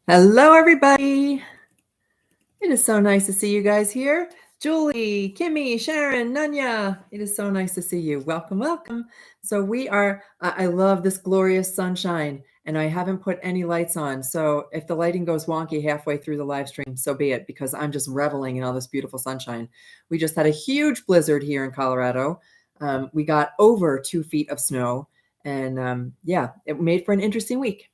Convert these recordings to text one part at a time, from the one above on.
Hello, everybody. It is so nice to see you guys here. Julie, Kimmy, Sharon, Nanya. It is so nice to see you. Welcome, welcome. So I love this glorious sunshine, and I haven't put any lights on. So if the lighting goes wonky halfway through the live stream, so be it, because I'm just reveling in all this beautiful sunshine. We just had a huge blizzard here in Colorado. We got over 2 feet of snow, and yeah, it made for an interesting week,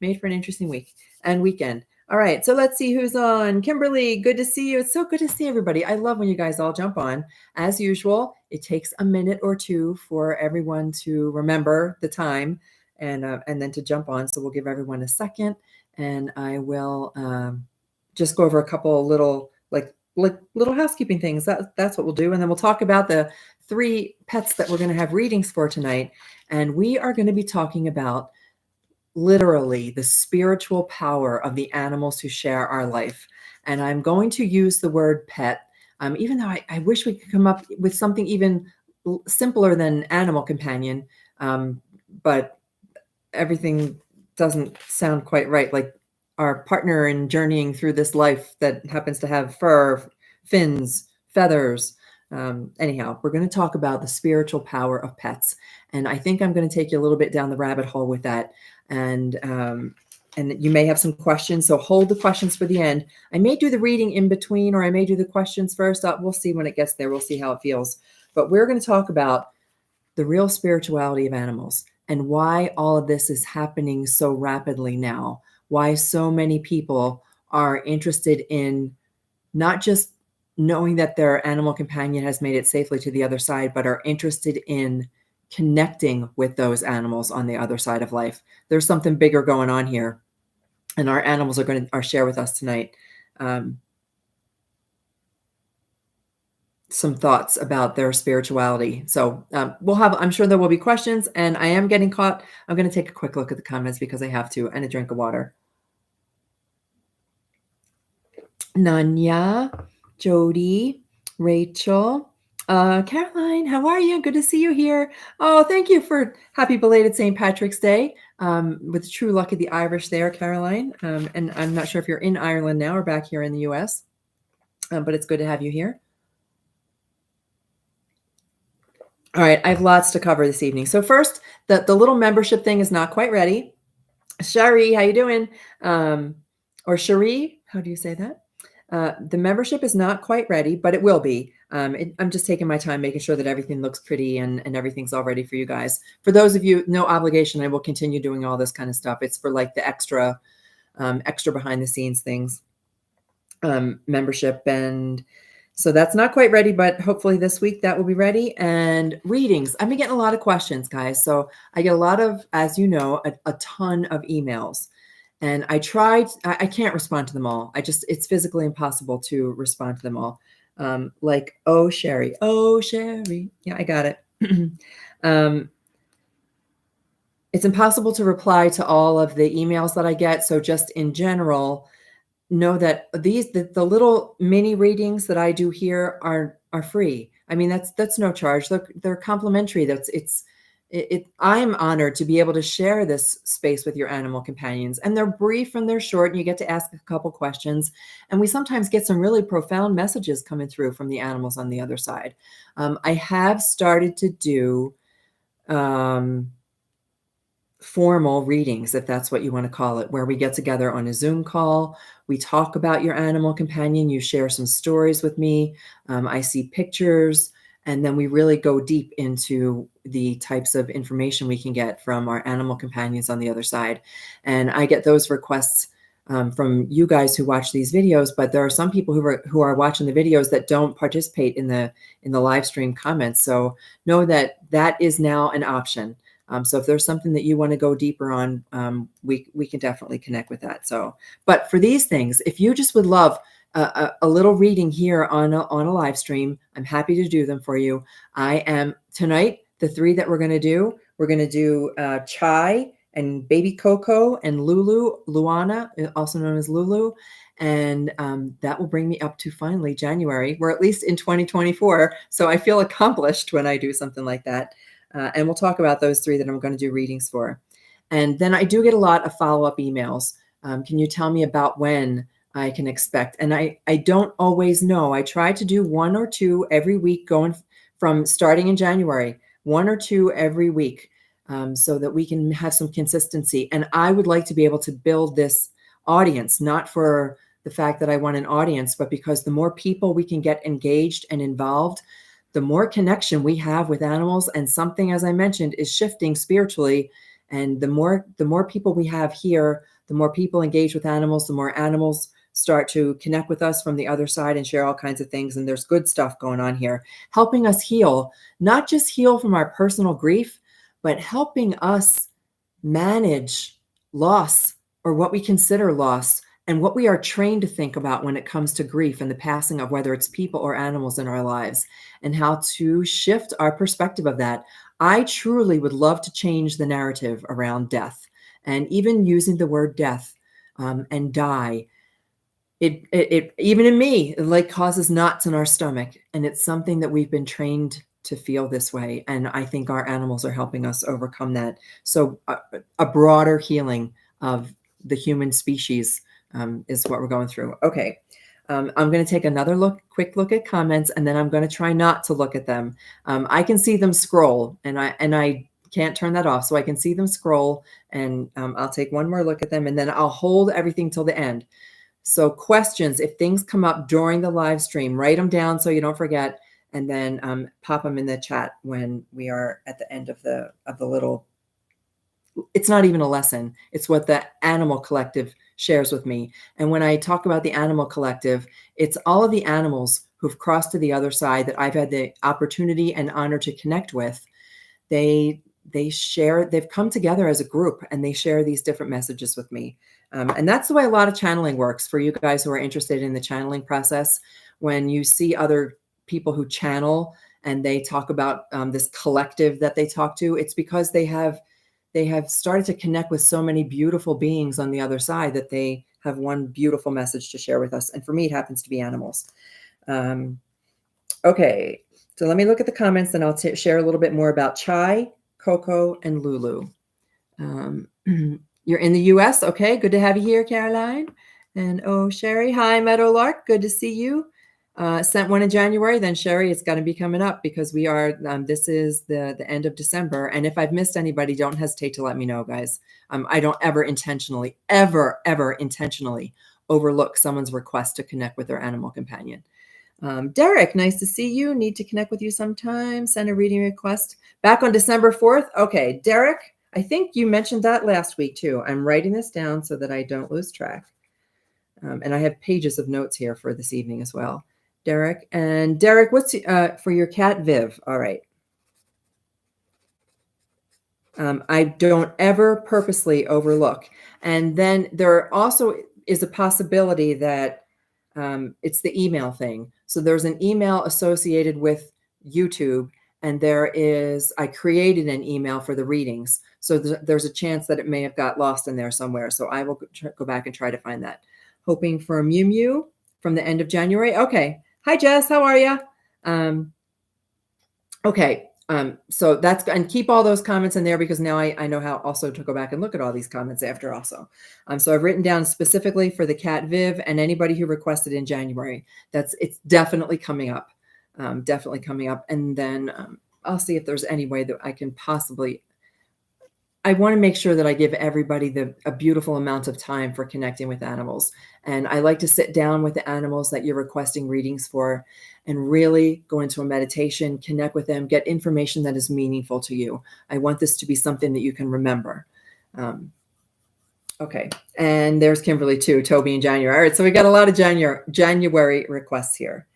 and weekend. All right, so let's see who's on. Kimberly, good to see you. It's so good to see everybody. I love when you guys all jump on. As usual, it takes a minute or two for everyone to remember the time and then to jump on. So we'll give everyone a second, and I will just go over a couple little little housekeeping things. That's what we'll do, and then we'll talk about the 3 pets that we're going to have readings for tonight, and we are going to be talking about literally the spiritual power of the animals who share our life. And I'm going to use the word pet, even though I wish we could come up with something even simpler than animal companion, but everything doesn't sound quite right. Like our partner in journeying through this life that happens to have fur, fins, feathers. Anyhow, we're going to talk about the spiritual power of pets. And I think I'm going to take you a little bit down the rabbit hole with that. And you may have some questions, so hold the questions for the end. I may do the reading in between, or I may do the questions first. We'll see when it gets there. We'll see how it feels. But we're going to talk about the real spirituality of animals and why all of this is happening so rapidly now, why so many people are interested in not just knowing that their animal companion has made it safely to the other side, but are interested in connecting with those animals on the other side of life. There's something bigger going on here, and our animals are going to share with us tonight some thoughts about their spirituality. So I'm sure there will be questions, and I am getting caught. I'm going to take a quick look at the comments because I have to, and a drink of water. Nanya, Jody, Rachel, Caroline, how are you? Good to see you here. Oh, thank you for happy belated St. Patrick's Day. With the true luck of the Irish there, Caroline. And I'm not sure if you're in Ireland now or back here in the US, but it's good to have you here. All right, I have lots to cover this evening. So first, the little membership thing is not quite ready. Shari, how you doing? Or Cherie, how do you say that? The membership is not quite ready, but it will be. I'm just taking my time, making sure that everything looks pretty and everything's all ready for you guys. For those of you, no obligation. I will continue doing all this kind of stuff. It's for like the extra behind the scenes things, membership. And so that's not quite ready, but hopefully this week that will be ready. And readings. I've been getting a lot of questions, guys. So I get a lot of, as you know, a ton of emails. And I can't respond to them all. It's physically impossible to respond to them all. Oh, Sherry. Yeah, I got it. It's impossible to reply to all of the emails that I get. So just in general, know that the little mini readings that I do here are free. I mean, that's no charge. They're complimentary. I'm honored to be able to share this space with your animal companions, and they're brief and they're short, and you get to ask a couple questions, and we sometimes get some really profound messages coming through from the animals on the other side. I have started to do formal readings, if that's what you want to call it, where we get together on a Zoom call. We talk about your animal companion. You share some stories with me. I see pictures. And then we really go deep into the types of information we can get from our animal companions on the other side. And I get those requests from you guys who watch these videos, but there are some people who are watching the videos that don't participate in the live stream comments. So know that is now an option. So if there's something that you want to go deeper on, we can definitely connect with that. So, but for these things, if you just would love a little reading here on a live stream, I'm happy to do them for you. I am tonight, the 3 that we're going to do Chai and baby Coco and Lulu, Luana, also known as Lulu. And that will bring me up to finally January. We're at least in 2024. So I feel accomplished when I do something like that. And we'll talk about those 3 that I'm going to do readings for. And then I do get a lot of follow-up emails Can you tell me about when I can expect? And I don't always know. I try to do 1 or 2 every week, going from starting in January, 1 or 2 every week, so that we can have some consistency. And I would like to be able to build this audience, not for the fact that I want an audience, but because the more people we can get engaged and involved, the more connection we have with animals. And something, as I mentioned, is shifting spiritually. And the more people we have here, the more people engage with animals, the more animals start to connect with us from the other side and share all kinds of things. And there's good stuff going on here, helping us heal, not just heal from our personal grief, but helping us manage loss, or what we consider loss, and what we are trained to think about when it comes to grief and the passing of whether it's people or animals in our lives, and how to shift our perspective of that. I truly would love to change the narrative around death, and even using the word death and die. It even in me, it like causes knots in our stomach, and it's something that we've been trained to feel this way. And I think our animals are helping us overcome that. So a broader healing of the human species is what we're going through. Okay. I'm going to take another quick look at comments, and then I'm going to try not to look at them. I can see them scroll, and I can't turn that off. So I can see them scroll, and I'll take one more look at them, and then I'll hold everything till the end. So questions, if things come up during the live stream, write them down so you don't forget, and then pop them in the chat when we are at the end of the little, it's not even a lesson. It's what the Animal Collective shares with me. And when I talk about the Animal Collective, it's all of the animals who've crossed to the other side that I've had the opportunity and honor to connect with. They've come together as a group, and they share these different messages with me. And that's the way a lot of channeling works. For you guys who are interested in the channeling process, when you see other people who channel and they talk about this collective that they talk to, it's because they have started to connect with so many beautiful beings on the other side that they have one beautiful message to share with us. And for me, it happens to be animals. Okay, so let me look at the comments, and I'll share a little bit more about Chai, Coco, and Lulu. You're in the US. Okay, good to have you here, Caroline. And Sherry, hi, Meadowlark, good to see you. Sent one in January. Then Sherry, it's got to be coming up because we are, this is the end of December. And if I've missed anybody, don't hesitate to let me know, guys. I don't ever intentionally overlook someone's request to connect with their animal companion. Derek, nice to see you. Need to connect with you sometime. Send a reading request. Back on December 4th. Okay, Derek, I think you mentioned that last week too. I'm writing this down so that I don't lose track. And I have pages of notes here for this evening as well. Derek, what's for your cat, Viv? All right. I don't ever purposely overlook. And then there also is a possibility that it's the email thing. So there's an email associated with YouTube, and I created an email for the readings. So there's a chance that it may have got lost in there somewhere. So I will go back and try to find that. Hoping for a Mew Mew from the end of January. Okay. Hi, Jess. How are you? Okay. So that's, and keep all those comments in there, because now I know how also to go back and look at all these comments after also. So I've written down specifically for the cat Viv and anybody who requested in January. It's definitely coming up. Definitely coming up. And then I'll see if there's any way that I can possibly, I want to make sure that I give everybody a beautiful amount of time for connecting with animals. And I like to sit down with the animals that you're requesting readings for and really go into a meditation, connect with them, get information that is meaningful to you. I want this to be something that you can remember. Okay. And there's Kimberly too, Toby in January. All right. So we got a lot of January requests here.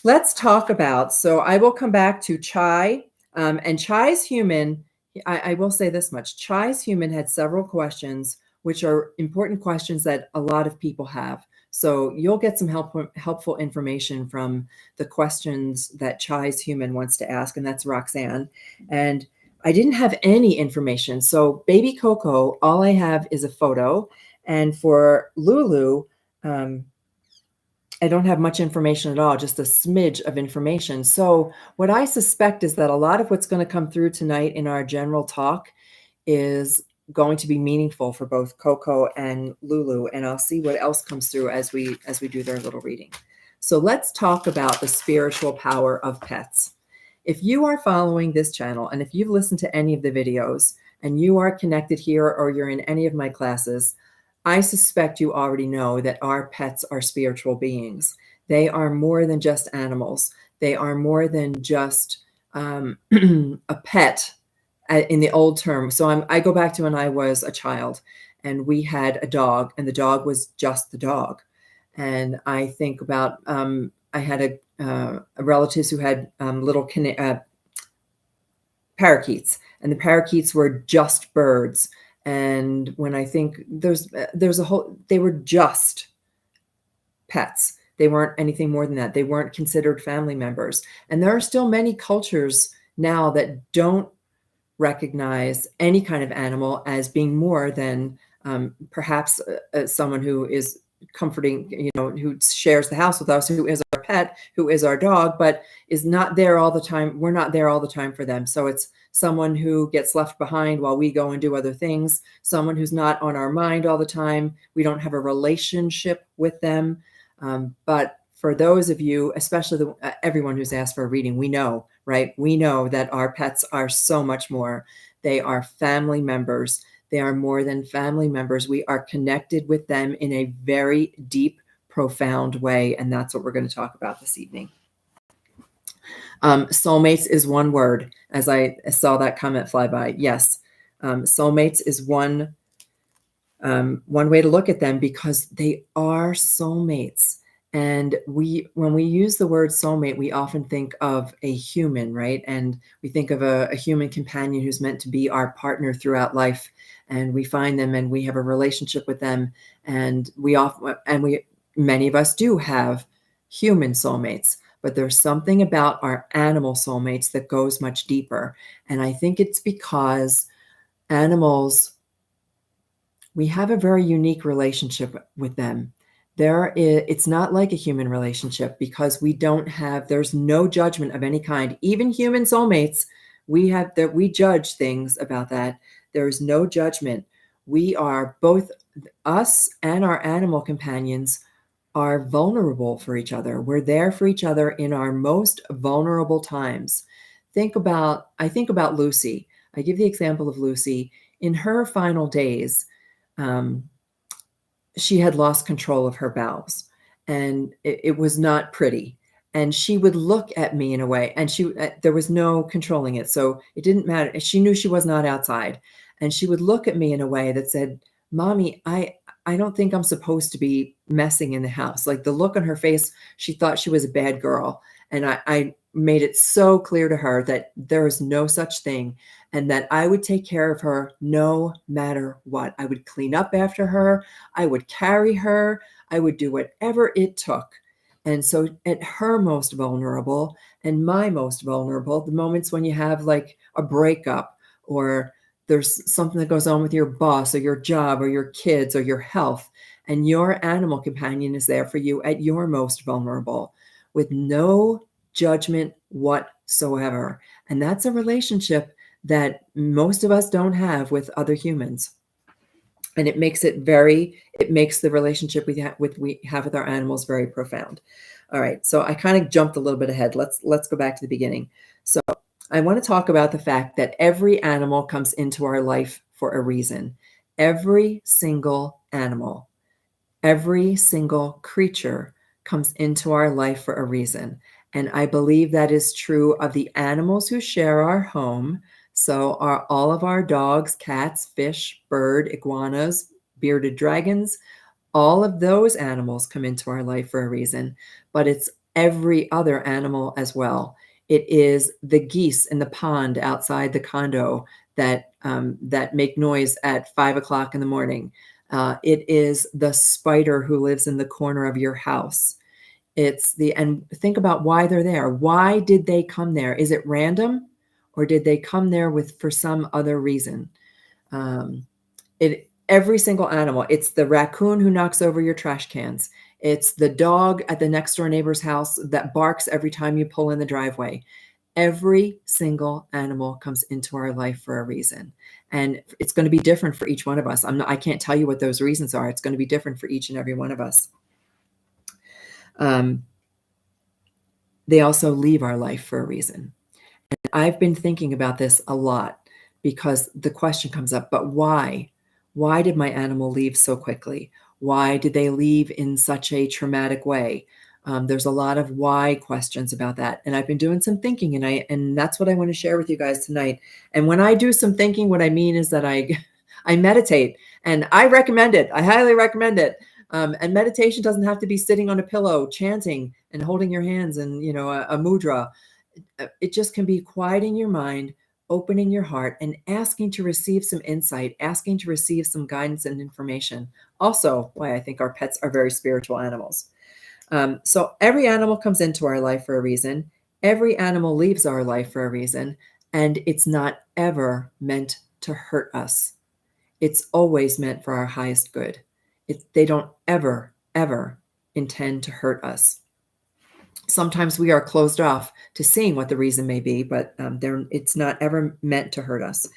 Let's talk about, so I will come back to Chai, and Chai's human. I will say this much. Chai's human had several questions, which are important questions that a lot of people have. So you'll get some helpful information from the questions that Chai's human wants to ask, and that's Roxanne. And I didn't have any information. So baby Coco, all I have is a photo. And for Lulu, I don't have much information at all, just a smidge of information. So what I suspect is that a lot of what's going to come through tonight in our general talk is going to be meaningful for both Coco and Lulu, and I'll see what else comes through as we do their little reading. So let's talk about the spiritual power of pets. If you are following this channel, and if you've listened to any of the videos, and you are connected here or you're in any of my classes, I suspect you already know that our pets are spiritual beings. They are more than just animals. They are more than just a pet in the old term. So I go back to when I was a child and we had a dog, and the dog was just the dog. And I think about, I had a relatives who had little parakeets, and the parakeets were just birds. And when I think there's a whole, they were just pets. They weren't anything more than that. They weren't considered family members. And there are still many cultures now that don't recognize any kind of animal as being more than perhaps someone who is comforting, who shares the house with us, who is our pet, who is our dog, but is not there all the time. We're not there all the time for them. So it's someone who gets left behind while we go and do other things, someone who's not on our mind all the time. We don't have a relationship with them. But for those of you, especially everyone who's asked for a reading, we know, right? We know that our pets are so much more. They are family members. They are more than family members. We are connected with them in a very deep, profound way. And that's what we're going to talk about this evening. Soulmates is one word, as I saw that comment fly by. Yes, soulmates is one way to look at them, because they are soulmates. And when we use the word soulmate, we often think of a human, right? And we think of a human companion who's meant to be our partner throughout life. And we find them and we have a relationship with them. And many of us do have human soulmates, but there's something about our animal soulmates that goes much deeper. And I think it's because animals, we have a very unique relationship with them. It's not like a human relationship, because there's no judgment of any kind. Even human soulmates, we judge things about that. There is no judgment. We are, both us and our animal companions are vulnerable for each other. We're there for each other in our most vulnerable times. I think about Lucy. I give the example of Lucy. In her final days, she had lost control of her bowels, and it was not pretty. And she would look at me in a way, and there was no controlling it. So it didn't matter. She knew she was not outside. And she would look at me in a way that said, "Mommy, I don't think I'm supposed to be messing in the house." Like, the look on her face, she thought she was a bad girl. And I made it so clear to her that there is no such thing, and that I would take care of her no matter what. I would clean up after her. I would carry her. I would do whatever it took. And so at her most vulnerable and my most vulnerable, the moments when you have like a breakup, or there's something that goes on with your boss or your job or your kids or your health, and your animal companion is there for you at your most vulnerable with no judgment whatsoever. And that's a relationship that most of us don't have with other humans. And it makes the relationship we have with our animals very profound. All right, so I kind of jumped a little bit ahead. Let's go back to the beginning. So I want to talk about the fact that every animal comes into our life for a reason. Every single animal, every single creature comes into our life for a reason. And I believe that is true of the animals who share our home. So all of our dogs, cats, fish, bird, iguanas, bearded dragons, all of those animals come into our life for a reason. But it's every other animal as well. It is the geese in the pond outside the condo that make noise at 5 o'clock in the morning. It is the spider who lives in the corner of your house. And think about why they're there. Why did they come there? Is it random, or did they come there for some other reason? Every single animal. It's the raccoon who knocks over your trash cans. It's the dog at the next door neighbor's house that barks every time you pull in the driveway. Every single animal comes into our life for a reason. And it's going to be different for each one of us. I can't tell you what those reasons are. It's going to be different for each and every one of us. They also leave our life for a reason. And I've been thinking about this a lot because the question comes up, but why? Why did my animal leave so quickly? Why did they leave in such a traumatic way? There's a lot of why questions about that. And I've been doing some thinking, and that's what I want to share with you guys tonight. And when I do some thinking, what I mean is that I meditate, and I recommend it. I highly recommend it. And meditation doesn't have to be sitting on a pillow, chanting and holding your hands in, a mudra. It just can be quieting your mind, opening your heart, and asking to receive some insight, asking to receive some guidance and information. Also, why I think our pets are very spiritual animals. So every animal comes into our life for a reason. Every animal leaves our life for a reason, and it's not ever meant to hurt us. It's always meant for our highest good. They don't ever, ever intend to hurt us. Sometimes we are closed off to seeing what the reason may be, but it's not ever meant to hurt us.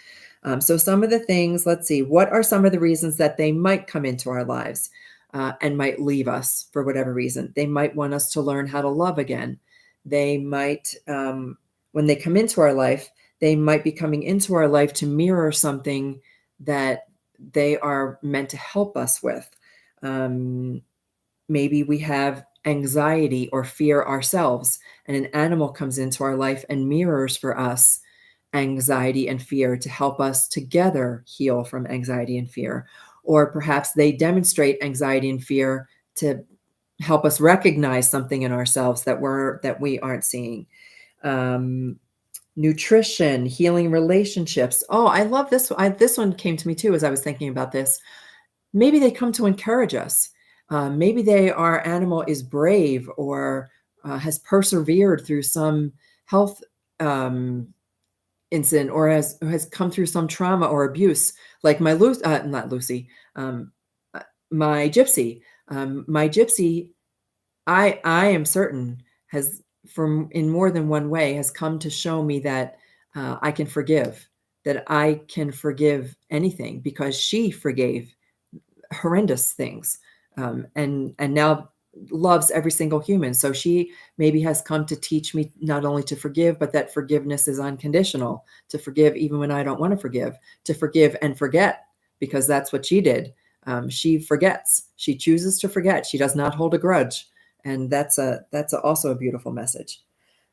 So some of the things, let's see, what are some of the reasons that they might come into our lives and might leave us for whatever reason? They might want us to learn how to love again. They might, when they come into our life, they might be coming into our life to mirror something that they are meant to help us with. Maybe we have anxiety or fear ourselves, and an animal comes into our life and mirrors for us anxiety and fear to help us together heal from anxiety and fear. Or perhaps they demonstrate anxiety and fear to help us recognize something in ourselves that we aren't seeing. Nutrition, healing relationships. Oh, I love this. This one came to me too as I was thinking about this. Maybe they come to encourage us. Maybe our animal is brave or has persevered through some health incident, or has come through some trauma or abuse, like my not Lucy, my gypsy. My gypsy, I am certain, has, from in more than one way, has come to show me that I can forgive, that I can forgive anything, because she forgave horrendous things, and now loves every single human. So she maybe has come to teach me not only to forgive, but that forgiveness is unconditional, to forgive even when I don't want to forgive and forget, because that's what she did. She forgets. She chooses to forget. She does not hold a grudge. And that's also a beautiful message.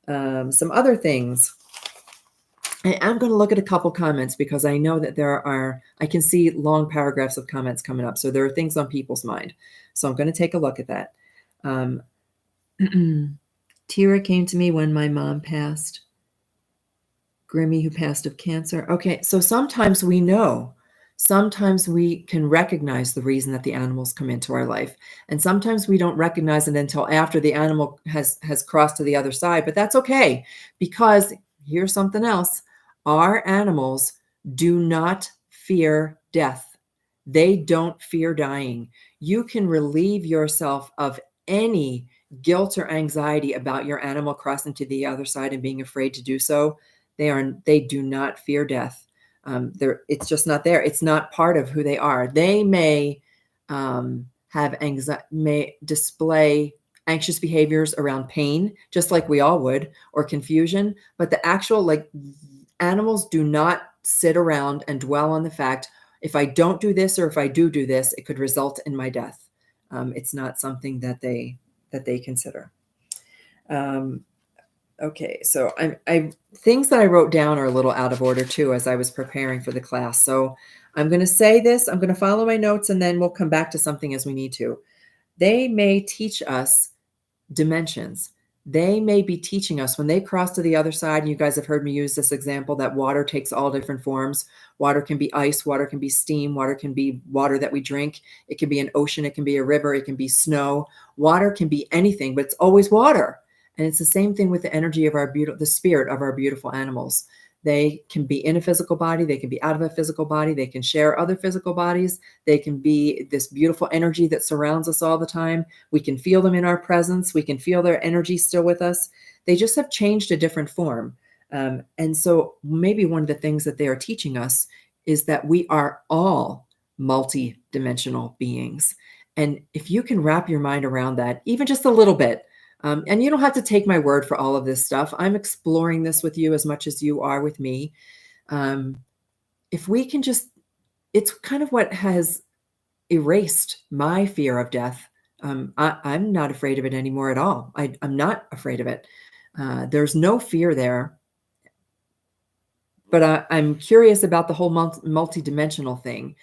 Some other things. I'm going to look at a couple comments because I know that I can see long paragraphs of comments coming up. So there are things on people's mind. So I'm going to take a look at that. Tira came to me when my mom passed. Grimmy, who passed of cancer. Okay, so sometimes we know. Sometimes we can recognize the reason that the animals come into our life. And sometimes we don't recognize it until after the animal has crossed to the other side. But that's okay, because here's something else. Our animals do not fear death. They don't fear dying. You can relieve yourself of any guilt or anxiety about your animal crossing to the other side and being afraid to do so. They do not fear death. It's just not there. It's not part of who they are. They may have anxiety, may display anxious behaviors around pain, just like we all would, or confusion. But the actual, animals do not sit around and dwell on the fact, if I don't do this, or if I do this, it could result in my death. It's not something that they consider. Okay, so things that I wrote down are a little out of order too as I was preparing for the class. So I'm going to say this, I'm going to follow my notes, and then we'll come back to something as we need to. They may teach us dimensions. They may be teaching us when they cross to the other side. And you guys have heard me use this example that water takes all different forms. Water can be ice, water can be steam, water can be water that we drink. It can be an ocean, it can be a river, it can be snow. Water can be anything, but it's always water. And it's the same thing with the energy of the spirit of our beautiful animals. They can be in a physical body. They can be out of a physical body. They can share other physical bodies. They can be this beautiful energy that surrounds us all the time. We can feel them in our presence. We can feel their energy still with us. They just have changed a different form. And so maybe one of the things that they are teaching us is that we are all multi-dimensional beings. And if you can wrap your mind around that, even just a little bit, and you don't have to take my word for all of this stuff. I'm exploring this with you as much as you are with me. If we can just, it's kind of what has erased my fear of death. I'm not afraid of it anymore at all. I'm not afraid of it. There's no fear there. But I'm curious about the whole multi-dimensional thing.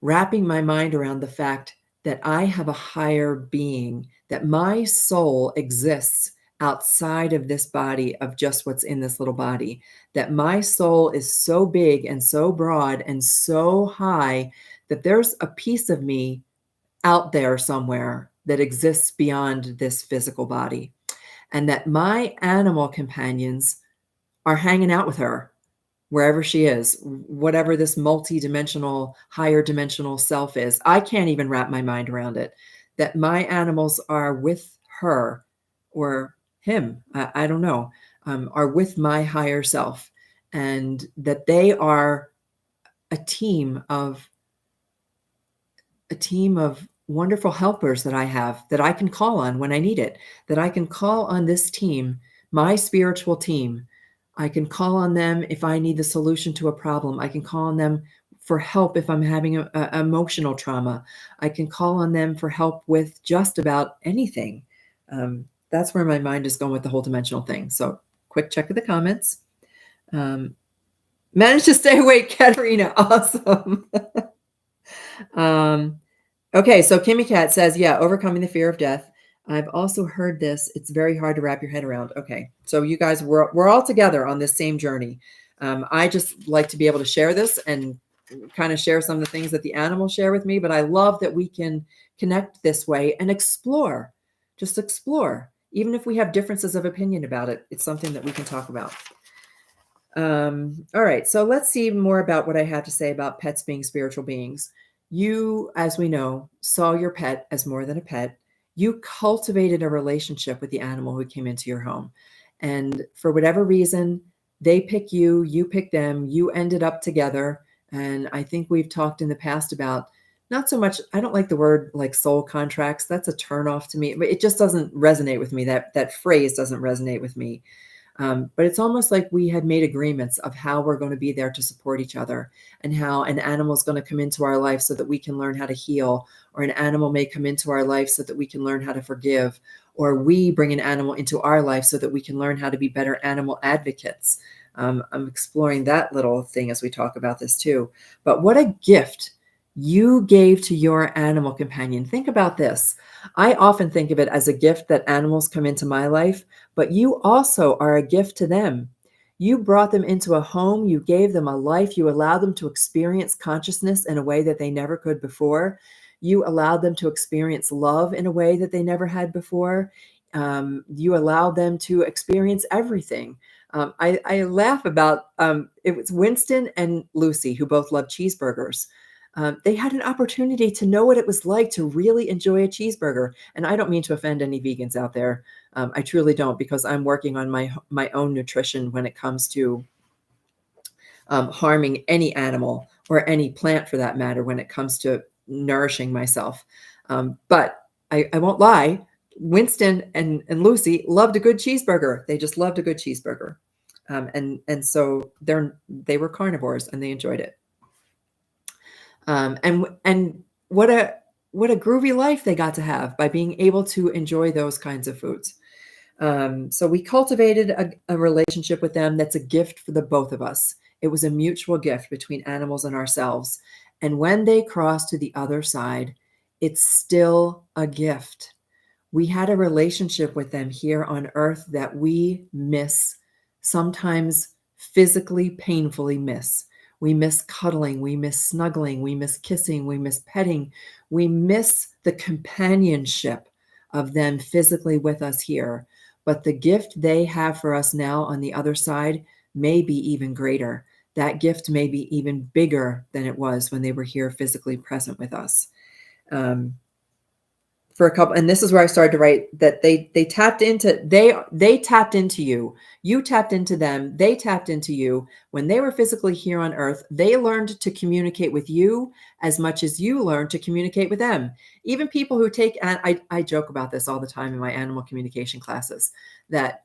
Wrapping my mind around the fact that I have a higher being, that my soul exists outside of this body, of just what's in this little body, that my soul is so big and so broad and so high that there's a piece of me out there somewhere that exists beyond this physical body, and that my animal companions are hanging out with her wherever she is, whatever this multi-dimensional, higher dimensional self is. I can't even wrap my mind around it, that my animals are with her or him, I don't know, are with my higher self, and that they are a team of wonderful helpers that I have, that I can call on when I need it, that I can call on this team, my spiritual team. I can call on them if I need the solution to a problem. I can call on them for help if I'm having a emotional trauma. I can call on them for help with just about anything. That's where my mind is going with the whole dimensional thing. So quick check of the comments. Managed to stay awake, Katerina. Awesome. Okay, so Kimmy Cat says, yeah, overcoming the fear of death. I've also heard this. It's very hard to wrap your head around. Okay, so you guys, we're all together on this same journey. I just like to be able to share this and kind of share some of the things that the animals share with me, but I love that we can connect this way and explore, just explore. Even if we have differences of opinion about it, it's something that we can talk about. All right, so let's see more about what I have to say about pets being spiritual beings. You, as we know, saw your pet as more than a pet. You cultivated a relationship with the animal who came into your home. And for whatever reason, they pick you, you pick them, you ended up together. And I think we've talked in the past about not so much, I don't like the word like soul contracts. That's a turnoff to me. It just doesn't resonate with me. That phrase doesn't resonate with me. But it's almost like we had made agreements of how we're going to be there to support each other, and how an animal is going to come into our life so that we can learn how to heal, or an animal may come into our life so that we can learn how to forgive, or we bring an animal into our life so that we can learn how to be better animal advocates. I'm exploring that little thing as we talk about this too. But what a gift you gave to your animal companion. Think about this. I often think of it as a gift that animals come into my life, but you also are a gift to them. You brought them into a home. You gave them a life. You allowed them to experience consciousness in a way that they never could before. You allowed them to experience love in a way that they never had before. You allowed them to experience everything. I laugh about it was Winston and Lucy, who both love cheeseburgers. They had an opportunity to know what it was like to really enjoy a cheeseburger. And I don't mean to offend any vegans out there. I truly don't, because I'm working on my own nutrition when it comes to harming any animal or any plant for that matter, when it comes to nourishing myself. But I won't lie. Winston and Lucy loved a good cheeseburger. They just loved a good cheeseburger. And so they were carnivores and they enjoyed it. And what a groovy life they got to have by being able to enjoy those kinds of foods. So we cultivated a relationship with them that's a gift for the both of us. It was a mutual gift between animals and ourselves. And when they cross to the other side, it's still a gift. We had a relationship with them here on earth that we miss, sometimes physically, painfully miss. We miss cuddling, we miss snuggling, we miss kissing, we miss petting. We miss the companionship of them physically with us here. But the gift they have for us now on the other side may be even greater. That gift may be even bigger than it was when they were here physically present with us. for a couple, and this is where I started to write that they tapped into they tapped into you. You tapped into them. They tapped into you. When they were physically here on earth, they learned to communicate with you as much as you learned to communicate with them. Even people who take, and I joke about this all the time in my animal communication classes, that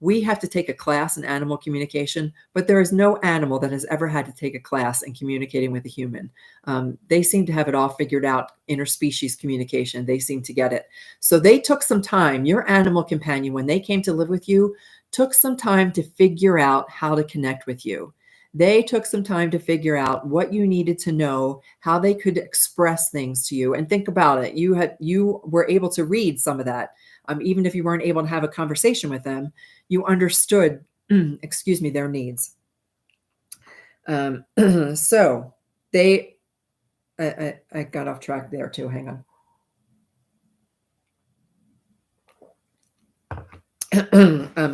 we have to take a class in animal communication, but there is no animal that has ever had to take a class in communicating with a human. They seem to have it all figured out, interspecies communication. They seem to get it. So they took some time. Your animal companion, when they came to live with you, took some time to figure out how to connect with you. They took some time to figure out what you needed to know, how they could express things to you. And think about it. You were able to read some of that. Even if you weren't able to have a conversation with them, you understood, excuse me, their needs. So I got off track there too. Hang on.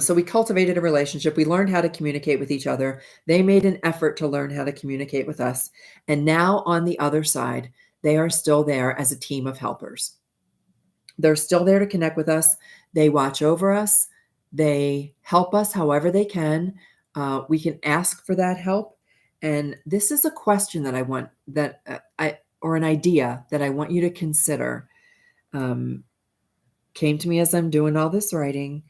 So we cultivated a relationship. We learned how to communicate with each other. They made an effort to learn how to communicate with us. And now on the other side, they are still there as a team of helpers. They're still there to connect with us. They watch over us. They help us however they can. We can ask for that help. And this is a question that I want or an idea that I want you to consider. Came to me as I'm doing all this writing.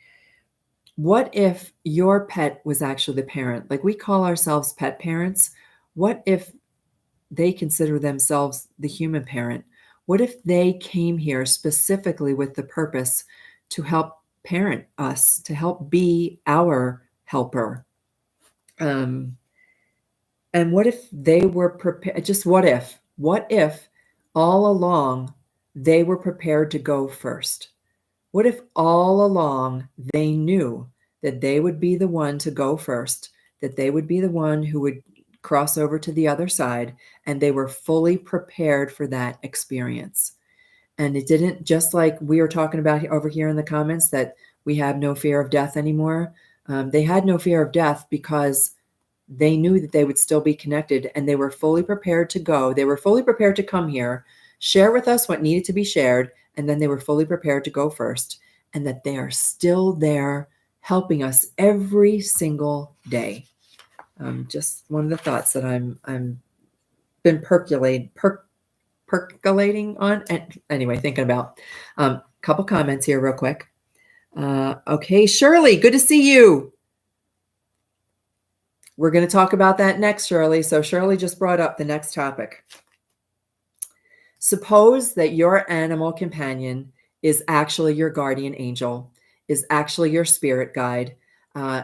What if your pet was actually the parent? Like we call ourselves pet parents. What if they consider themselves the human parent? What if they came here specifically with the purpose to help parent us, to help be our helper? And what if they were prepared? Just what if all along they were prepared to go first? What if all along they knew that they would be the one to go first, that they would be the one who would cross over to the other side, and they were fully prepared for that experience? And it didn't, just like we were talking about over here in the comments, that we have no fear of death anymore. They had no fear of death because they knew that they would still be connected, and they were fully prepared to go. They were fully prepared to come here, share with us what needed to be shared, and then they were fully prepared to go first, and that they are still there helping us every single day. Just one of the thoughts that I'm been percolating on, and anyway, thinking about. Couple comments here real quick. Okay, Shirley, good to see you. We're going to talk about that next, Shirley. So Shirley just brought up the next topic. Suppose that your animal companion is actually your guardian angel, is actually your spirit guide.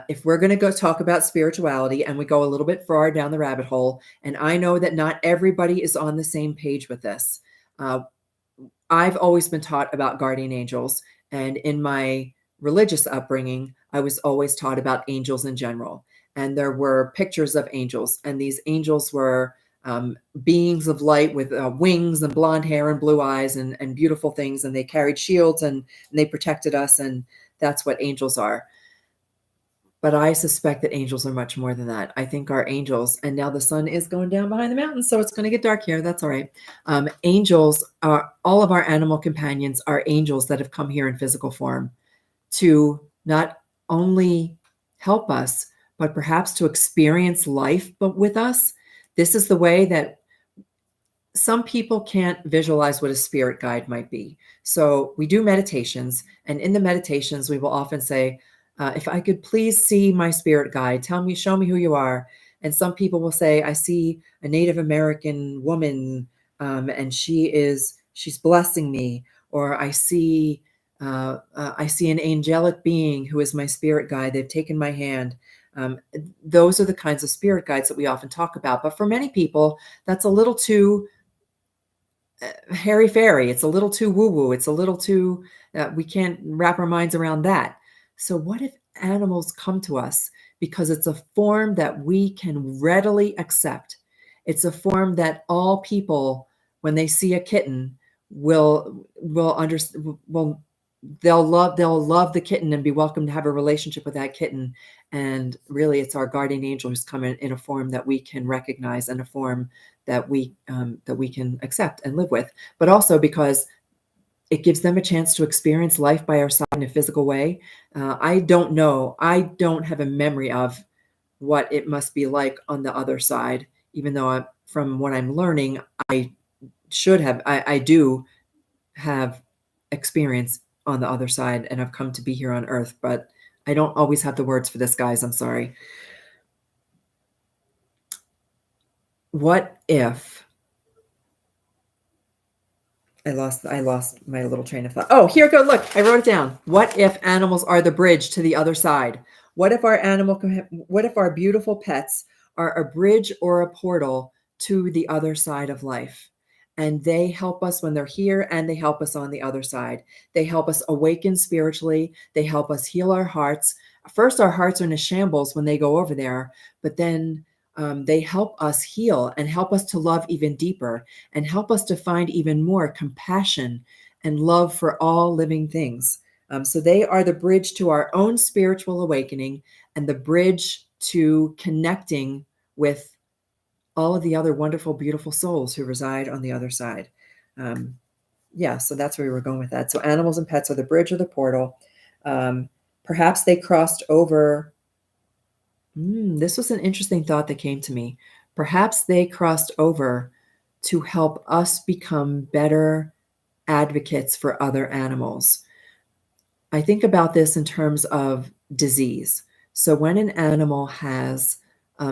If we're going to go talk about spirituality and we go a little bit far down the rabbit hole, and I know that not everybody is on the same page with this. I've always been taught about guardian angels, and in my religious upbringing, I was always taught about angels in general. And there were pictures of angels, and these angels were beings of light with wings and blonde hair and blue eyes and beautiful things. And they carried shields and they protected us. And that's what angels are. But I suspect that angels are much more than that. I think our angels, and now the sun is going down behind the mountains, so it's going to get dark here. That's all right. Angels are, all of our animal companions are angels that have come here in physical form to not only help us, but perhaps to experience life but with us. This is the way that some people can't visualize what a spirit guide might be. So we do meditations, and in the meditations, we will often say, if I could please see my spirit guide, show me who you are. And some people will say, I see a Native American woman, and she's blessing me. Or I see an angelic being who is my spirit guide. They've taken my hand. Those are the kinds of spirit guides that we often talk about. But for many people, that's a little too hairy-fairy. It's a little too woo-woo. It's a little too, we can't wrap our minds around that. So what if animals come to us because it's a form that we can readily accept? It's a form that all people, when they see a kitten, will understand, they'll love the kitten and be welcome to have a relationship with that kitten. And really, it's our guardian angel who's come in a form that we can recognize, and a form that we can accept and live with. But also because it gives them a chance to experience life by our side in a physical way. I don't know. I don't have a memory of what it must be like on the other side, even though from what I'm learning, I do have experience on the other side, and I've come to be here on Earth, but I don't always have the words for this, guys. I'm sorry. What if I lost my little train of thought. Oh, here it goes. Look, I wrote it down. What if animals are the bridge to the other side? What if what if our beautiful pets are a bridge or a portal to the other side of life? And they help us when they're here, and they help us on the other side. They help us awaken spiritually. They help us heal our hearts. First, our hearts are in a shambles when they go over there, but then they help us heal and help us to love even deeper and help us to find even more compassion and love for all living things. So they are the bridge to our own spiritual awakening and the bridge to connecting with all of the other wonderful, beautiful souls who reside on the other side. Yeah, so that's where we were going with that. So animals and pets are the bridge or the portal. Perhaps they crossed over. This was an interesting thought that came to me. Perhaps they crossed over to help us become better advocates for other animals. I think about this in terms of disease. So when an animal has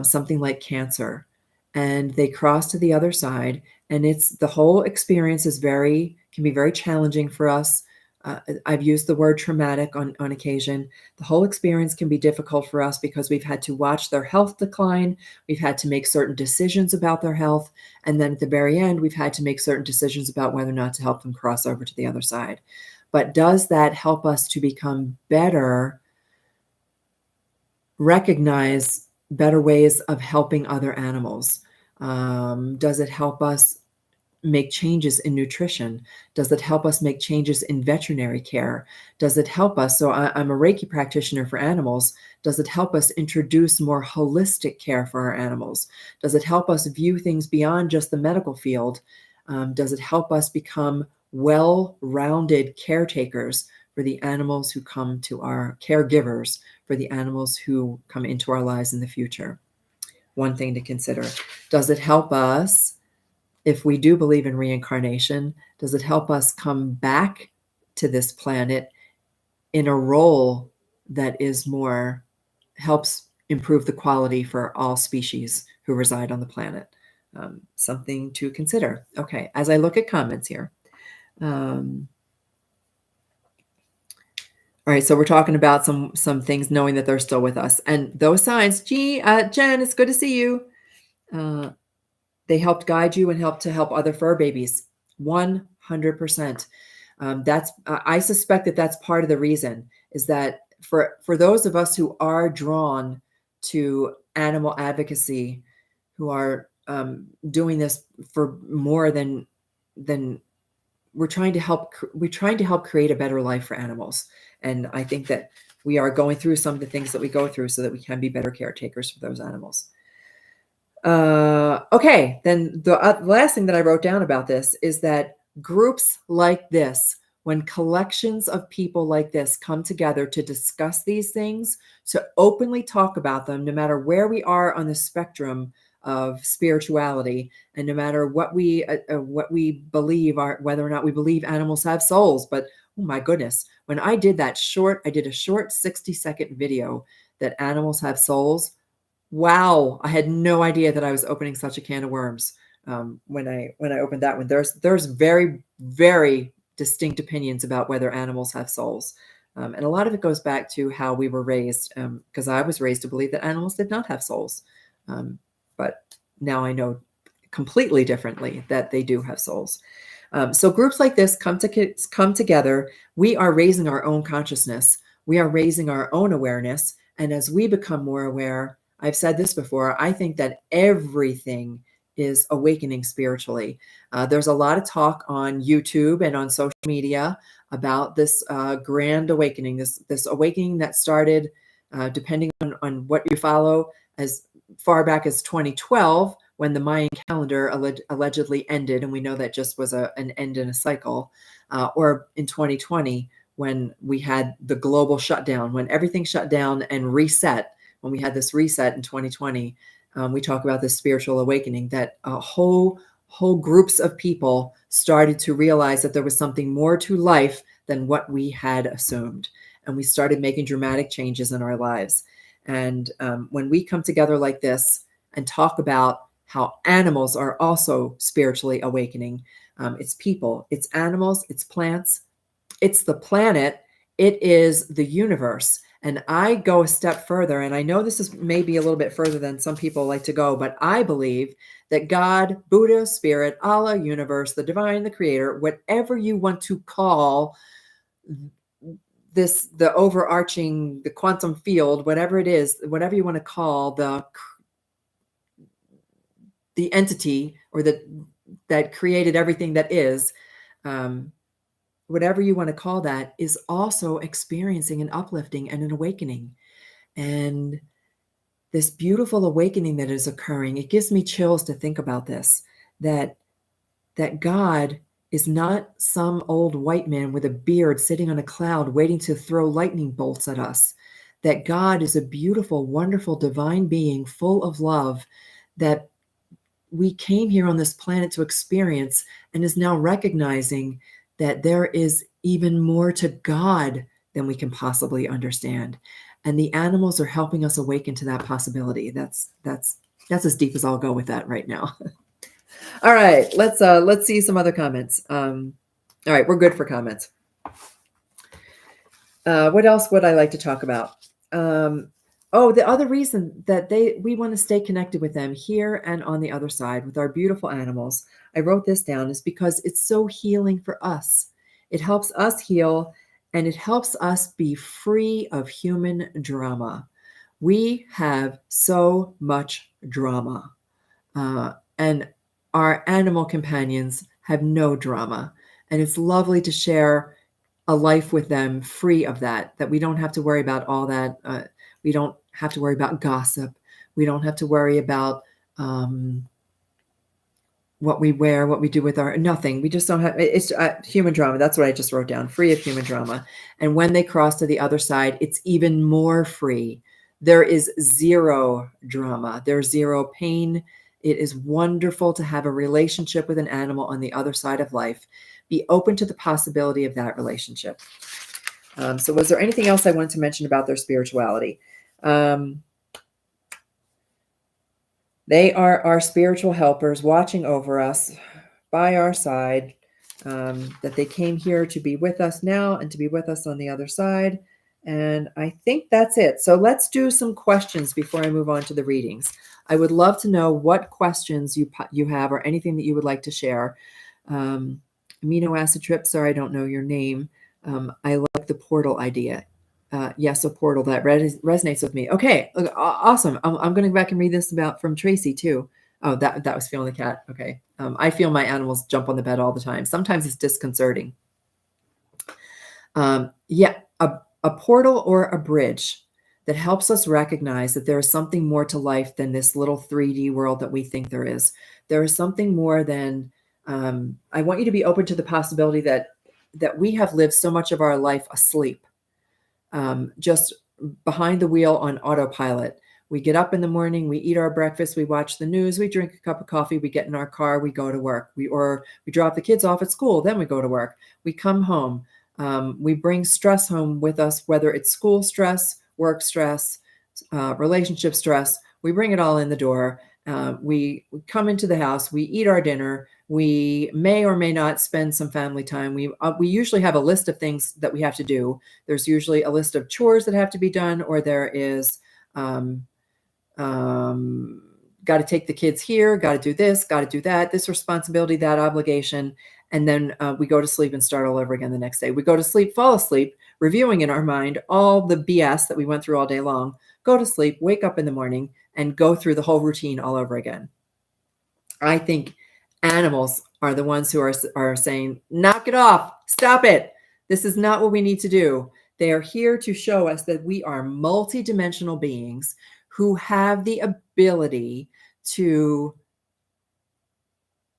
something like cancer and they cross to the other side, and it's the whole experience can be very challenging for us. I've used the word traumatic on occasion. The whole experience can be difficult for us because we've had to watch their health decline. We've had to make certain decisions about their health. And then at the very end, we've had to make certain decisions about whether or not to help them cross over to the other side. But does that help us to become better, recognize better ways of helping other animals? Does it help us make changes in nutrition? Does it help us make changes in veterinary care? Does it help us? So I'm a Reiki practitioner for animals. Does it help us introduce more holistic care for our animals? Does it help us view things beyond just the medical field? Does it help us become well-rounded caretakers for the animals who come to our caregivers, for the animals who come into our lives in the future? One thing to consider. Does it help us, if we do believe in reincarnation, does it help us come back to this planet in a role that is more, helps improve the quality for all species who reside on the planet? Something to consider. Okay, as I look at comments here. All right, so we're talking about some things, knowing that they're still with us. And those signs, Jen, it's good to see you. They helped guide you and help other fur babies. 100%. I suspect that that's part of the reason, is that for those of us who are drawn to animal advocacy, who are doing this for more than we're trying to help create a better life for animals. And I think that we are going through some of the things that we go through so that we can be better caretakers for those animals. Okay, then the last thing that I wrote down about this is that groups like this, when collections of people like this come together to discuss these things, to openly talk about them, no matter where we are on the spectrum of spirituality, and no matter what we believe, whether or not we believe animals have souls. But oh my goodness, when I did a short 60-second video that animals have souls. Wow, I had no idea that I was opening such a can of worms when I opened that one. There's very, very distinct opinions about whether animals have souls. And a lot of it goes back to how we were raised, because I was raised to believe that animals did not have souls. But now I know completely differently that they do have souls. So groups like this come together. We are raising our own consciousness. We are raising our own awareness. And as we become more aware, I've said this before, I think that everything is awakening spiritually. There's a lot of talk on YouTube and on social media about this grand awakening, this awakening that started, depending on what you follow, as far back as 2012, when the Mayan calendar allegedly ended, and we know that just was an end in a cycle, or in 2020, when we had the global shutdown, when everything shut down and reset, when we had this reset in 2020, we talk about this spiritual awakening, that whole groups of people started to realize that there was something more to life than what we had assumed. And we started making dramatic changes in our lives. And when we come together like this and talk about how animals are also spiritually awakening, it's people, it's animals, it's plants, it's the planet, it is the universe. And I go a step further, and I know this is maybe a little bit further than some people like to go, but I believe that God, Buddha, Spirit, Allah, universe, the divine, the creator, whatever you want to call this, the overarching, the quantum field, whatever it is, whatever you want to call the entity, or that created everything that is, whatever you want to call that, is also experiencing an uplifting and an awakening. And this beautiful awakening that is occurring, it gives me chills to think about this, that God is not some old white man with a beard sitting on a cloud waiting to throw lightning bolts at us. That God is a beautiful, wonderful, divine being full of love that we came here on this planet to experience, and is now recognizing that there is even more to God than we can possibly understand. And the animals are helping us awaken to that possibility. That's as deep as I'll go with that right now. All right, let's see some other comments. All right, we're good for comments. What else would I like to talk about? The other reason that we want to stay connected with them here and on the other side with our beautiful animals, I wrote this down, is because it's so healing for us. It helps us heal, and it helps us be free of human drama. We have so much drama, and our animal companions have no drama. And it's lovely to share a life with them free of that we don't have to worry about all that. We don't have to worry about gossip. We don't have to worry about what we wear, what we do with our, nothing. We just don't have, it's human drama. That's what I just wrote down, free of human drama. And when they cross to the other side, it's even more free. There is zero drama. There's zero pain. It is wonderful to have a relationship with an animal on the other side of life. Be open to the possibility of that relationship. So was there anything else I wanted to mention about their spirituality? They are our spiritual helpers watching over us, by our side, that they came here to be with us now and to be with us on the other side. And I think that's it. So let's do some questions before I move on to the readings. I would love to know what questions you have, or anything that you would like to share. Amino acid trip, sorry, I don't know your name. I like the portal idea. Yes, a portal, that resonates with me. Okay, awesome. I'm going to go back and read this from Tracy too. Oh, that was feeling the cat. Okay. I feel my animals jump on the bed all the time. Sometimes it's disconcerting. A portal or a bridge that helps us recognize that there is something more to life than this little 3D world that we think there is. There is something more than, I want you to be open to the possibility that we have lived so much of our life asleep, just behind the wheel on autopilot. We get up in the morning, we eat our breakfast, we watch the news, we drink a cup of coffee, we get in our car, we go to work. We drop the kids off at school, then we go to work. We come home. We bring stress home with us, whether it's school stress, work stress, relationship stress. We bring it all in the door. We come into the house, we eat our dinner. We may or may not spend some family time. We usually have a list of things that we have to do. There's usually a list of chores that have to be done, or there is got to take the kids here, got to do this, got to do that, this responsibility, that obligation. And then we go to sleep and start all over again the next day. We go to sleep, fall asleep, reviewing in our mind all the BS that we went through all day long, go to sleep, wake up in the morning, and go through the whole routine all over again. I think animals are the ones who are saying, knock it off, stop it. This is not what we need to do. They are here to show us that we are multidimensional beings who have the ability to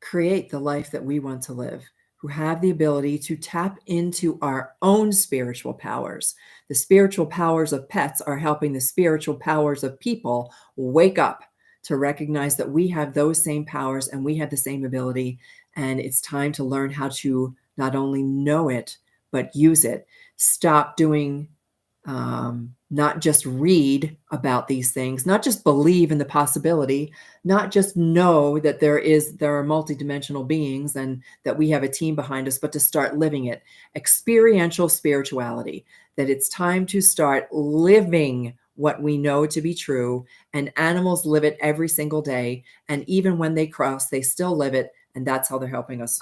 create the life that we want to live, who have the ability to tap into our own spiritual powers. The spiritual powers of pets are helping the spiritual powers of people wake up to recognize that we have those same powers and we have the same ability. And it's time to learn how to not only know it, but use it. Stop doing, not just read about these things, not just believe in the possibility, not just know that there are multidimensional beings and that we have a team behind us, but to start living it. Experiential spirituality, that it's time to start living what we know to be true. And animals live it every single day. And even when they cross, they still live it. And that's how they're helping us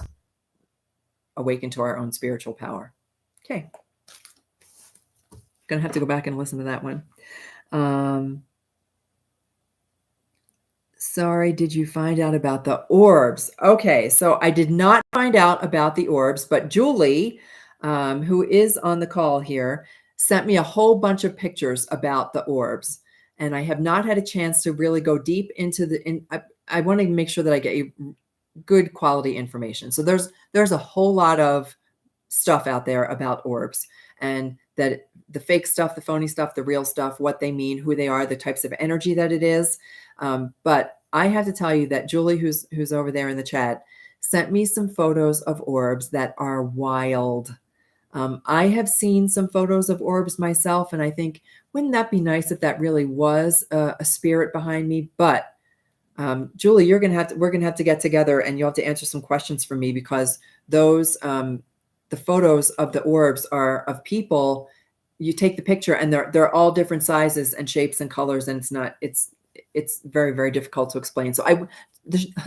awaken to our own spiritual power. Okay. Gonna have to go back and listen to that one. Sorry, did you find out about the orbs? Okay, so I did not find out about the orbs, but Julie, who is on the call here, sent me a whole bunch of pictures about the orbs. And I have not had a chance to really go deep into I want to make sure that I get you good quality information. So there's a whole lot of stuff out there about orbs, and that the fake stuff, the phony stuff, the real stuff, what they mean, who they are, the types of energy that it is. But I have to tell you that Julie, who's over there in the chat, sent me some photos of orbs that are wild. I have seen some photos of orbs myself, and I think, wouldn't that be nice if that really was a spirit behind me? But Julie, we're gonna have to get together, and you'll have to answer some questions for me, because those the photos of the orbs are of people. You take the picture and they're all different sizes and shapes and colors, and it's very, very difficult to explain. So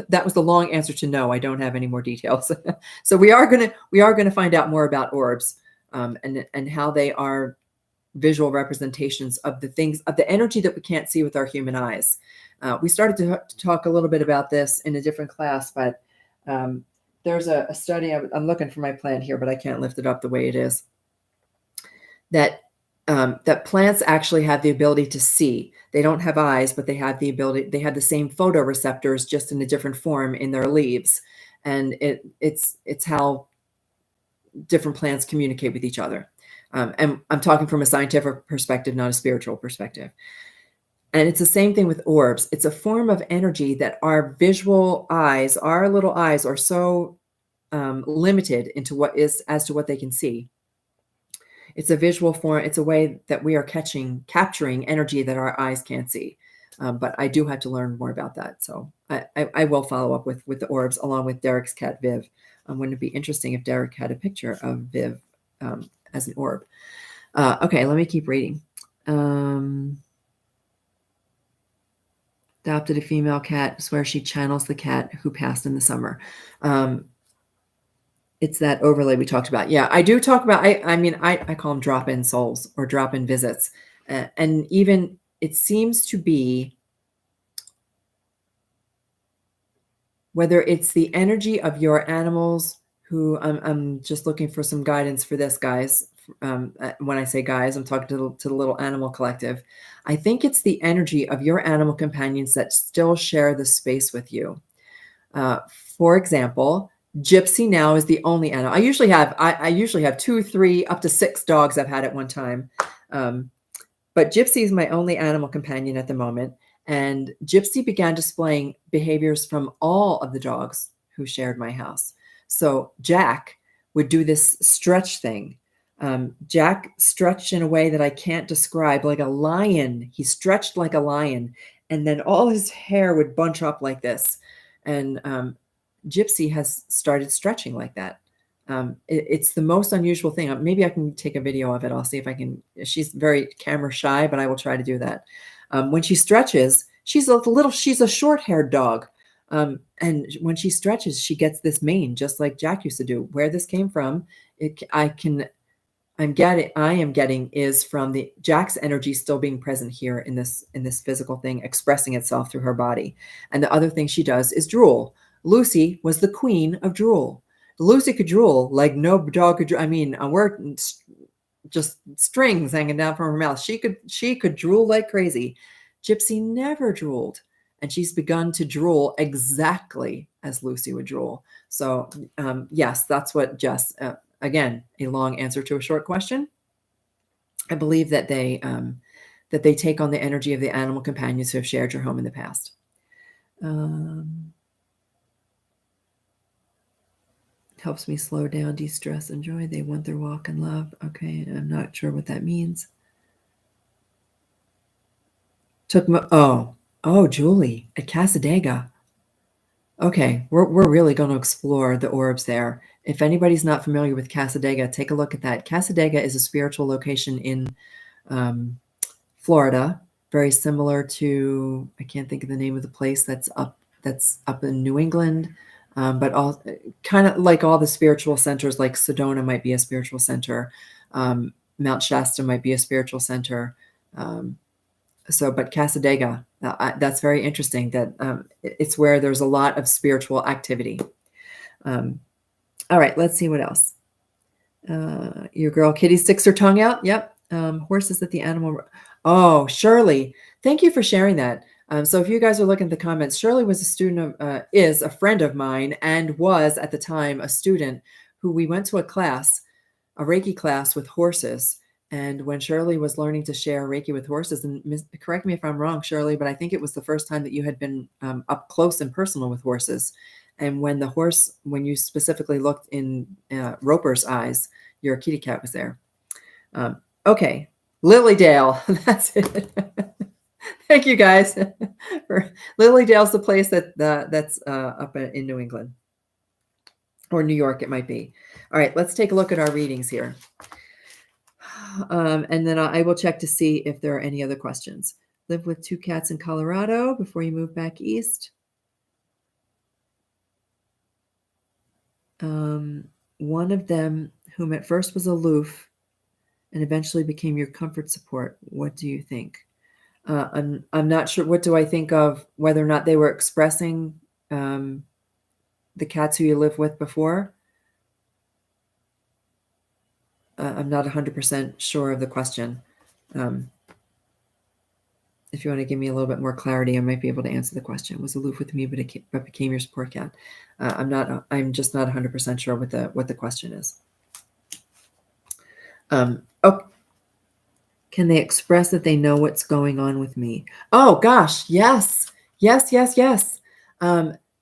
that was the long answer to no. I don't have any more details. So we are gonna find out more about orbs, and how they are visual representations of the things, of the energy that we can't see with our human eyes. We started to talk a little bit about this in a different class, but there's a study. I'm looking for my plant here, but I can't lift it up the way it is. That plants actually have the ability to see. They don't have eyes, but they have the ability. They have the same photoreceptors, just in a different form in their leaves, and it's how different plants communicate with each other. And I'm talking from a scientific perspective, not a spiritual perspective. And it's the same thing with orbs. It's a form of energy that our visual eyes, our little eyes, are so limited as to what they can see. It's a visual form. It's a way that we are capturing energy that our eyes can't see. But I do have to learn more about that. So I will follow up with the orbs, along with Derek's cat, Viv. Wouldn't it be interesting if Derek had a picture of Viv as an orb? Okay, let me keep reading. Adopted a female cat, swears she channels the cat who passed in the summer. It's that overlay we talked about. Yeah, I do talk about, I call them drop-in souls or drop-in visits. And even it seems to be, whether it's the energy of your animals who, I'm just looking for some guidance for this, guys. When I say guys, I'm talking to the little animal collective. I think it's the energy of your animal companions that still share the space with you. For example, Gypsy now is the only animal. I usually have 2, 3, up to 6 dogs I've had at one time. But Gypsy is my only animal companion at the moment. And Gypsy began displaying behaviors from all of the dogs who shared my house. So Jack would do this stretch thing. Jack stretched in a way that I can't describe, like a lion. He stretched like a lion, and then all his hair would bunch up like this. And Gypsy has started stretching like that. It's the most unusual thing. Maybe I can take a video of it. I'll see if I can. She's very camera shy, but I will try to do that. When she stretches, she's a short-haired dog. And when she stretches, she gets this mane, just like Jack used to do. Where this came from, I am getting is from the Jack's energy still being present here in this physical thing, expressing itself through her body. And the other thing she does is drool. Lucy was the queen of drool. Lucy could drool like no dog could drool. I mean, we're just strings hanging down from her mouth. She could drool like crazy. Gypsy never drooled, and she's begun to drool exactly as Lucy would drool. So yes, that's what Jess, again, a long answer to a short question. I believe that they take on the energy of the animal companions who have shared your home in the past. Helps me slow down, de-stress, enjoy. They want their walk and love. Okay, I'm not sure what that means. Julie at Casadega. Okay, we're really going to explore the orbs there. If anybody's not familiar with Casadega, take a look at that. Casadega is a spiritual location in Florida, very similar to, I can't think of the name of the place that's up in New England, but all kind of like all the spiritual centers, like Sedona might be a spiritual center, Mount Shasta might be a spiritual center. But Casadega, that's very interesting. That it's where there's a lot of spiritual activity. All right, let's see what else. Your girl Kitty sticks her tongue out. Yep. Horses at the animal. Oh, Shirley, thank you for sharing that. So if you guys are looking at the comments, Shirley was a student of, is a friend of mine, and was at the time a student who we went to a class, a Reiki class with horses. And when Shirley was learning to share Reiki with horses, and correct me if I'm wrong, Shirley, but I think it was the first time that you had been up close and personal with horses. And when you specifically looked in Roper's eyes, your kitty cat was there. Okay, Lilydale, that's it. Thank you guys. Lilydale's the place that's up in New England, or New York, it might be. All right, let's take a look at our readings here. And then I will check to see if there are any other questions. Live with 2 cats in Colorado before you move back east. One of them, whom at first was aloof and eventually became your comfort support. What do you think? I'm not sure. What do I think of whether or not they were expressing the cats who you lived with before? I'm not 100% sure of the question. If you want to give me a little bit more clarity, I might be able to answer the question. Was aloof with me, but became your support cat? I'm just not 100% sure what the question is. Can they express that they know what's going on with me? Oh gosh, yes.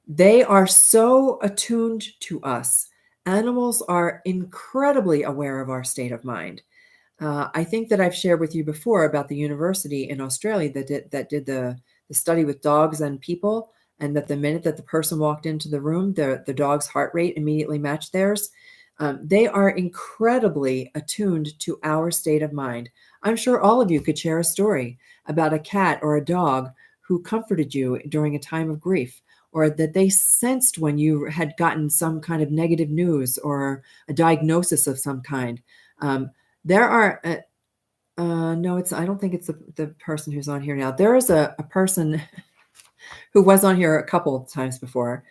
They are so attuned to us. Animals are incredibly aware of our state of mind. I think that I've shared with you before about the university in Australia that did the study with dogs and people, and that the minute that the person walked into the room, the dog's heart rate immediately matched theirs. They are incredibly attuned to our state of mind. I'm sure all of you could share a story about a cat or a dog who comforted you during a time of grief, or that they sensed when you had gotten some kind of negative news or a diagnosis of some kind. There are, no, I don't think it's the person who's on here now. There is a person who was on here a couple of times before,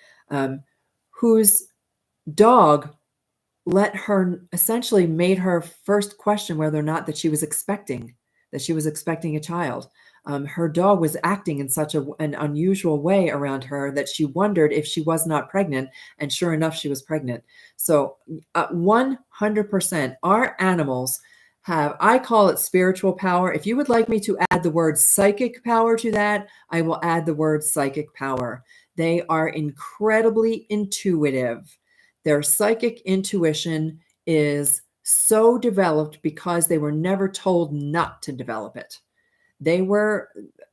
whose dog essentially made her first question whether or not that she was expecting a child. Her dog was acting in such an unusual way around her that she wondered if she was not pregnant, and sure enough, she was pregnant. So 100%, our animals have, I call it spiritual power. If you would like me to add the word psychic power to that, I will add the word psychic power. They are incredibly intuitive. Their psychic intuition is so developed because they were never told not to develop it.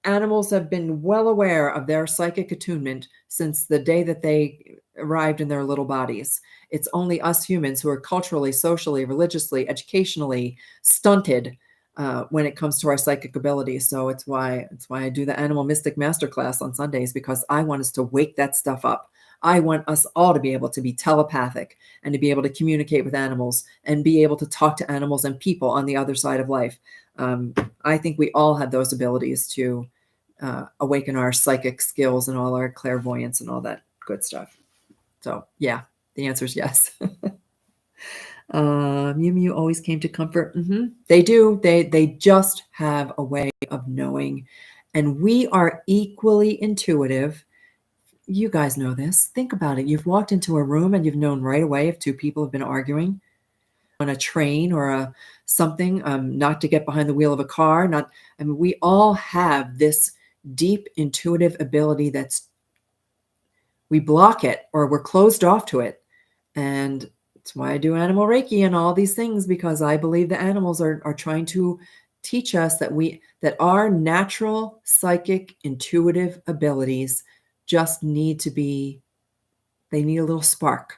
Animals have been well aware of their psychic attunement since the day that they arrived in their little bodies. It's only us humans who are culturally, socially, religiously, educationally stunted when it comes to our psychic abilities. So it's why I do the Animal Mystic Masterclass on Sundays, because I want us to wake that stuff up. I want us all to be able to be telepathic and to be able to communicate with animals and be able to talk to animals and people on the other side of life. I think we all have those abilities to awaken our psychic skills and all our clairvoyance and all that good stuff. So yeah, the answer is yes. Mew Mew always came to comfort. They do. They just have a way of knowing, and we are equally intuitive. you guys know this. Think about it. You've walked into a room and you've known right away if two people have been arguing on a train or something, not to get behind the wheel of a car. We all have this deep intuitive ability we block it or we're closed off to it. And that's why I do animal Reiki and all these things, because I believe the animals are trying to teach us that our natural psychic intuitive abilities just need they need a little spark.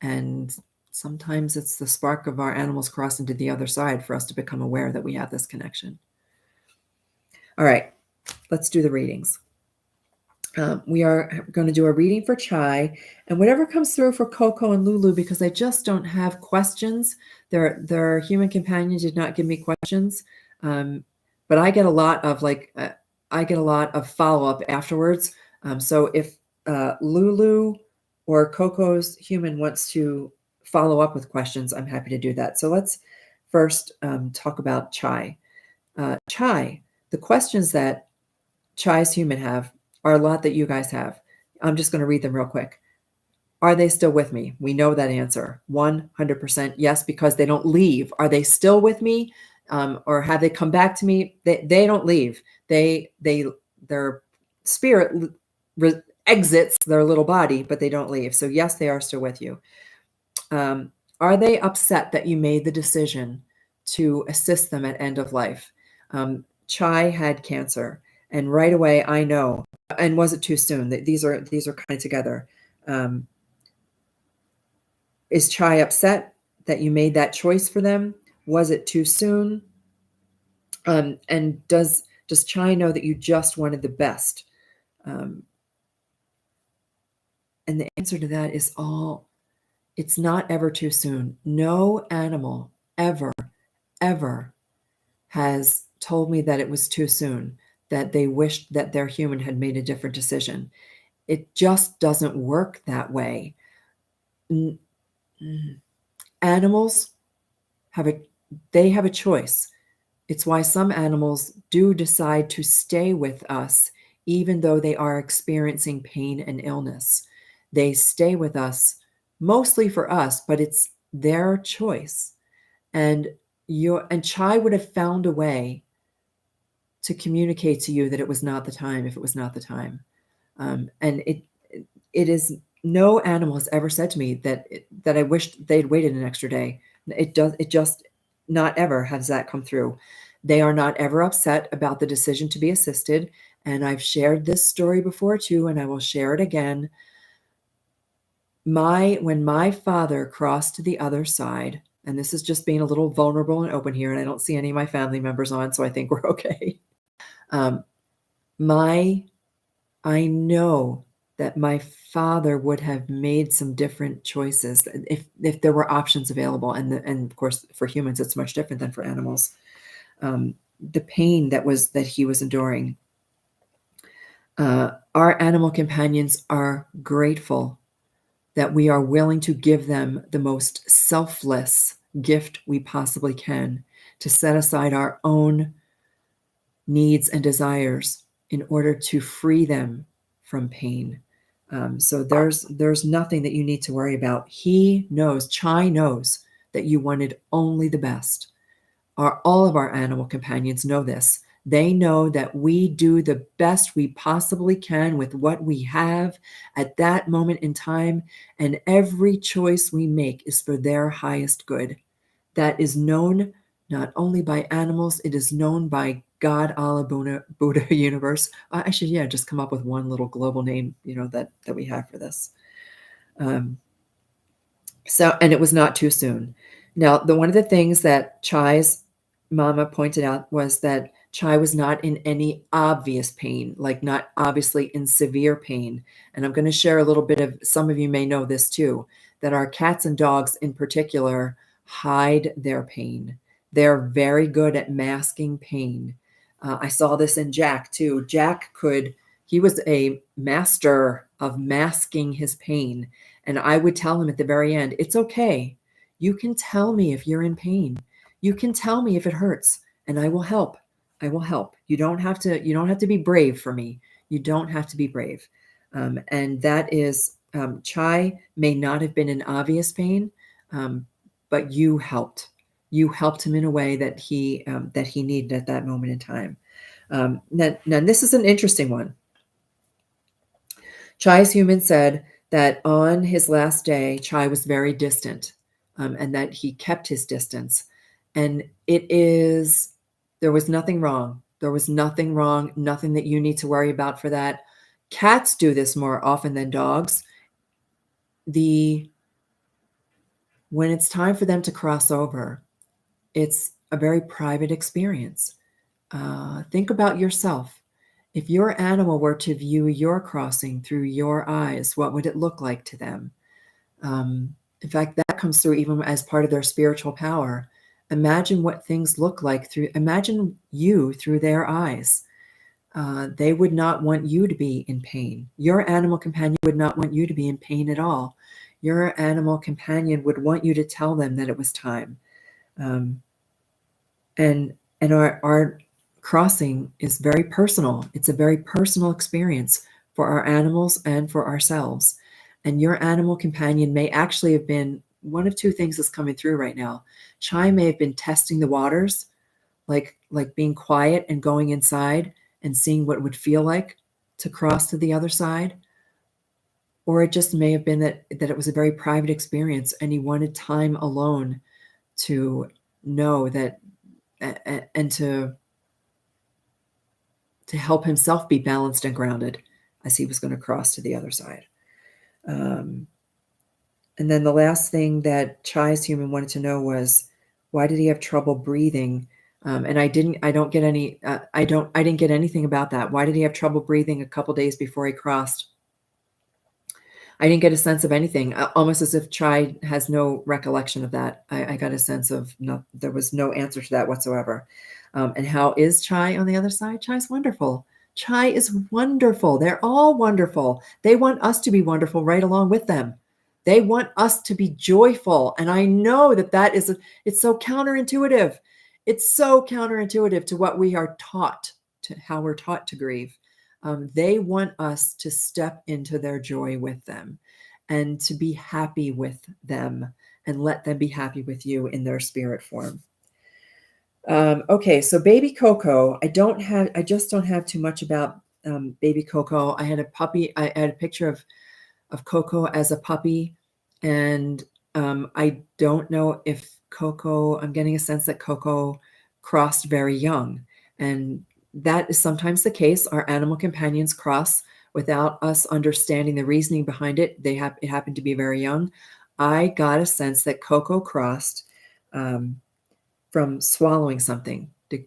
And sometimes it's the spark of our animals crossing to the other side for us to become aware that we have this connection. All right, let's do the readings. We are going to do a reading for Chai, and whatever comes through for Coco and Lulu, because I just don't have questions. Their human companion did not give me questions, but I get a lot of follow-up afterwards. So if Lulu or Coco's human wants to follow up with questions, I'm happy to do that. So let's first talk about Chai. Chai, the questions that Chai's human have are a lot that you guys have. I'm just going to read them real quick. Are they still with me? We know that answer. 100% yes, because they don't leave. Are they still with me? Or have they come back to me? They don't leave. Their spirit exits their little body, but they don't leave. So yes, they are still with you. Are they upset that you made the decision to assist them at end of life? Chai had cancer, and right away I know. And was it too soon? These are kind of together. Is Chai upset that you made that choice for them? Was it too soon? And does Chai know that you just wanted the best? And the answer to that is it's not ever too soon. No animal ever has told me that it was too soon, that they wished that their human had made a different decision. It just doesn't work that way. Animals have a choice. It's why some animals do decide to stay with us, even though they are experiencing pain and illness. They stay with us mostly for us, but it's their choice. And Chai would have found a way to communicate to you that it was not the time if it was not the time. And it is, no animal has ever said to me that I wished they'd waited an extra day. It just not ever has that come through. They are not ever upset about the decision to be assisted. And I've shared this story before too, and I will share it again. When my father crossed to the other side, and this is just being a little vulnerable and open here, and I don't see any of my family members on, so I think we're okay. I know that my father would have made some different choices if there were options available. And of course, for humans, it's much different than for animals. The pain that he was enduring. Our animal companions are grateful that we are willing to give them the most selfless gift we possibly can, to set aside our own needs and desires in order to free them from pain. So there's nothing that you need to worry about. Chai knows that you wanted only the best. All of our animal companions know this. They know that we do the best we possibly can with what we have at that moment in time, and every choice we make is for their highest good. That is known not only by animals, it is known by God, Allah, Buddha, universe. I should just come up with one little global name, that we have for this. And it was not too soon. Now, one of the things that Chai's mama pointed out was that Chai was not in any obvious pain, like not obviously in severe pain. And I'm going to share a little bit of, some of you may know this too, that our cats and dogs in particular hide their pain. They're very good at masking pain. I saw this in Jack too. He was a master of masking his pain. And I would tell him at the very end, it's okay. You can tell me if you're in pain. You can tell me if it hurts, and I will help. I will help. You don't have to be brave for me. You don't have to be brave. And that is, Chai may not have been in obvious pain, but you helped. You helped him in a way that he needed at that moment in time. Now this is an interesting one. Chai's human said that on his last day, Chai was very distant, and that he kept his distance. And there was nothing wrong. There was nothing wrong, nothing that you need to worry about for that. Cats do this more often than dogs. When it's time for them to cross over, it's a very private experience. Think about yourself. If your animal were to view your crossing through your eyes, what would it look like to them? In fact, that comes through even as part of their spiritual power. Imagine what things look like imagine you through their eyes. They would not want you to be in pain. Your animal companion would not want you to be in pain at all. Your animal companion would want you to tell them that it was time. And our crossing is very personal. It's a very personal experience for our animals and for ourselves. And your animal companion may actually have been one of two things that's coming through right now. Chai may have been testing the waters, like being quiet and going inside and seeing what it would feel like to cross to the other side. Or it just may have been that it was a very private experience and he wanted time alone to know that and to help himself be balanced and grounded as he was going to cross to the other side. And then the last thing that Chai's human wanted to know was, why did he have trouble breathing? And I didn't get anything about that. Why did he have trouble breathing a couple days before he crossed? I didn't get a sense of anything, almost as if Chai has no recollection of that. I got a sense of there was no answer to that whatsoever. And how is Chai on the other side? Chai's wonderful. Chai is wonderful. They're all wonderful. They want us to be wonderful right along with them. They want us to be joyful. And I know it's so counterintuitive. It's so counterintuitive to what we are taught, to how we're taught to grieve. They want us to step into their joy with them and to be happy with them and let them be happy with you in their spirit form. Okay, so baby Coco, I just don't have too much about baby Coco. I had a puppy. I had a picture of Coco as a puppy, and I don't know if Coco, I'm getting a sense that Coco crossed very young, and that is sometimes the case. Our animal companions cross without us understanding the reasoning behind it. It happened to be very young. I got a sense that Coco crossed from swallowing something. Did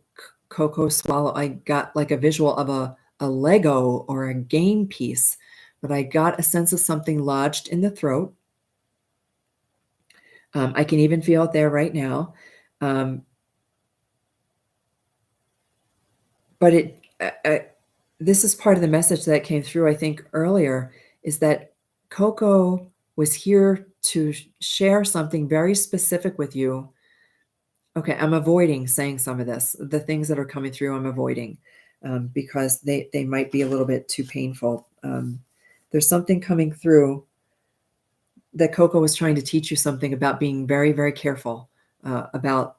Coco swallow? I got like a visual of a Lego or a game piece, but I got a sense of something lodged in the throat. I can even feel it there right now. But this is part of the message that came through, I think, earlier, is that Coco was here to share something very specific with you. Okay, I'm avoiding saying some of this. The things that are coming through, I'm avoiding because they might be a little bit too painful. There's something coming through that Coco was trying to teach you something about being very, very careful about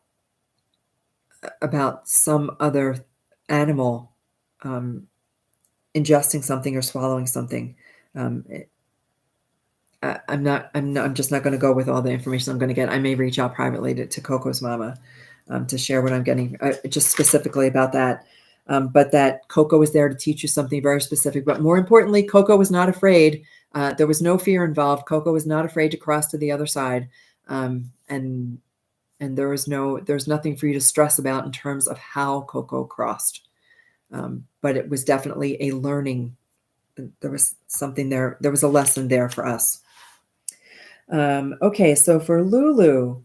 some other animal ingesting something or swallowing something. I'm just not going to go with all the information I'm going to get. I may reach out privately to Coco's mama to share what I'm getting just specifically about that. But that Coco was there to teach you something very specific. But more importantly, Coco was not afraid. There was no fear involved. Coco was not afraid to cross to the other side. And there's nothing for you to stress about in terms of how Coco crossed. But it was definitely a learning. There was something there. There was a lesson there for us. Okay, so for Lulu,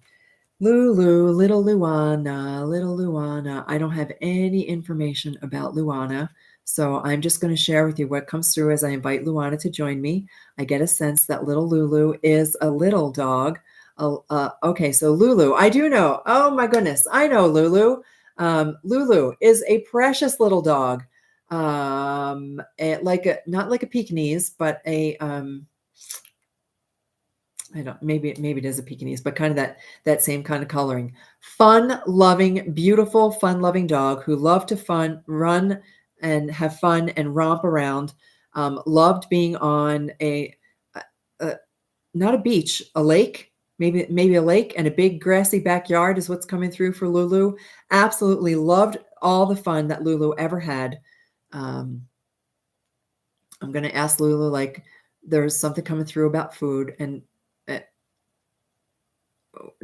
little Luana. I don't have any information about Luana, so I'm just going to share with you what comes through as I invite Luana to join me. I get a sense that little Lulu is a little dog. Okay, so Lulu, I do know. Oh my goodness, I know Lulu. Lulu is a precious little dog. like a, not like a Pekingese, but a, I don't, maybe it is a Pekingese, but kind of that same kind of coloring. Fun loving, beautiful, fun loving dog who loved to run and have fun and romp around. Loved being on a not a beach, a lake, maybe a lake, and a big grassy backyard is what's coming through for Lulu. Absolutely loved all the fun that Lulu ever had. Um, I'm going to ask Lulu, like, there's something coming through about food, and uh,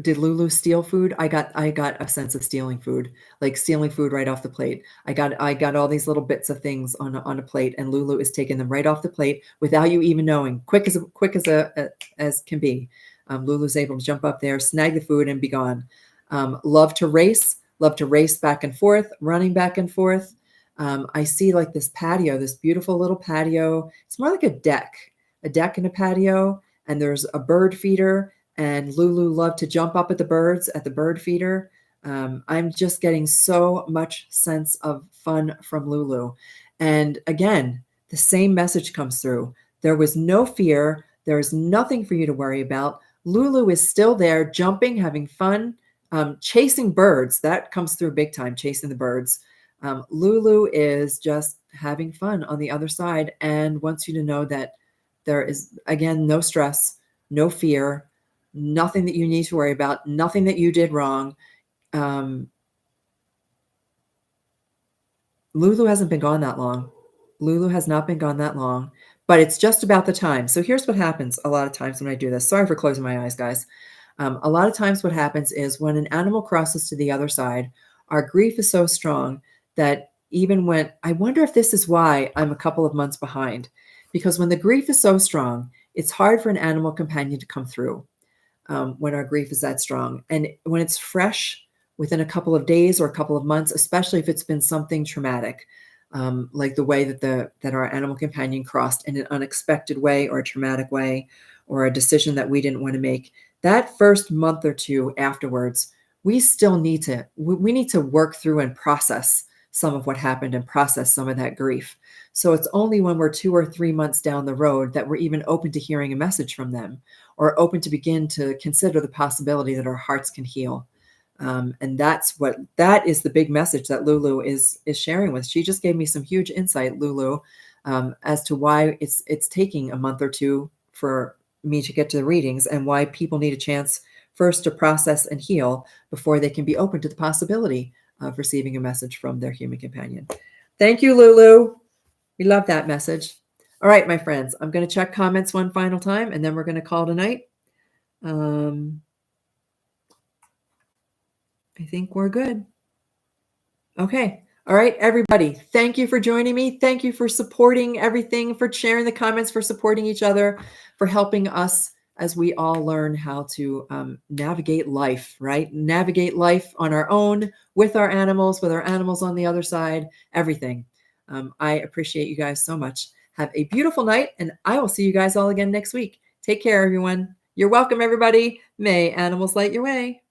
did Lulu steal food? I got a sense of stealing food, like stealing food right off the plate. I got all these little bits of things on a plate, and Lulu is taking them right off the plate without you even knowing. As can be. Lulu's able to jump up there, snag the food, and be gone. Love to race back and forth, running back and forth. I see like this patio, this beautiful little patio. It's more like a deck and a patio, and there's a bird feeder, and Lulu loved to jump up at the birds at the bird feeder. I'm just getting so much sense of fun from Lulu. And again, the same message comes through. There was no fear. There is nothing for you to worry about. Lulu is still there, jumping, having fun, chasing birds. That comes through big time, chasing the birds. Lulu is just having fun on the other side and wants you to know that there is, again, no stress, no fear, nothing that you need to worry about, nothing that you did wrong. Lulu hasn't been gone that long. Lulu has not been gone that long, but it's just about the time. So here's what happens a lot of times when I do this. Sorry for closing my eyes, guys. A lot of times what happens is when an animal crosses to the other side, our grief is so strong that even when, I wonder if this is why I'm a couple of months behind, because when the grief is so strong, it's hard for an animal companion to come through when our grief is that strong. And when it's fresh within a couple of days or a couple of months, especially if it's been something traumatic, like the way that our animal companion crossed in an unexpected way or a traumatic way, or a decision that we didn't want to make, that first month or two afterwards, we still need to we need to work through and process some of what happened and process some of that grief. So it's only when we're 2 or 3 months down the road that we're even open to hearing a message from them, or open to begin to consider the possibility that our hearts can heal. And that is the big message that Lulu is sharing with. She just gave me some huge insight, Lulu, as to why it's taking a month or two for me to get to the readings, and why people need a chance first to process and heal before they can be open to the possibility of receiving a message from their human companion. Thank you, Lulu. We love that message. All right, my friends, I'm going to check comments one final time, and then we're going to call tonight. I think we're good. Okay. All right, everybody. Thank you for joining me. Thank you for supporting everything, for sharing the comments, for supporting each other, for helping us as we all learn how to navigate life, right? Navigate life on our own, with our animals on the other side, everything. I appreciate you guys so much. Have a beautiful night, and I will see you guys all again next week. Take care, everyone. You're welcome, everybody. May animals light your way.